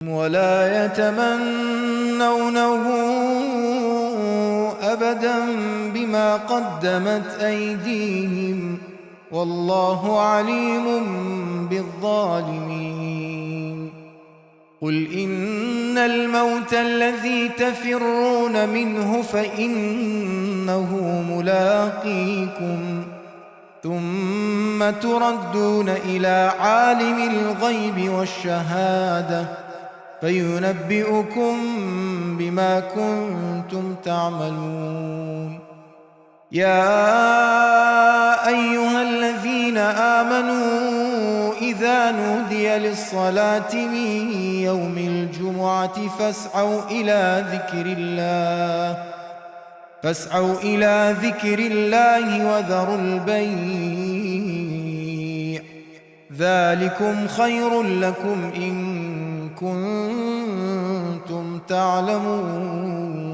ولا يتمنونه أبدا بما قدمت أيديهم والله عليم بالظالمين. قل إن الموت الذي تفرون منه فإنه ملاقيكم ثم تردون إلى عالم الغيب والشهادة فينبئكم بما كنتم تعملون. يا أيها الذين آمنوا إذا نودي للصلاة من يوم الجمعة فاسعوا إلى ذكر الله وذروا البيع ذلكم خير لكم إن كنتم تعلمون.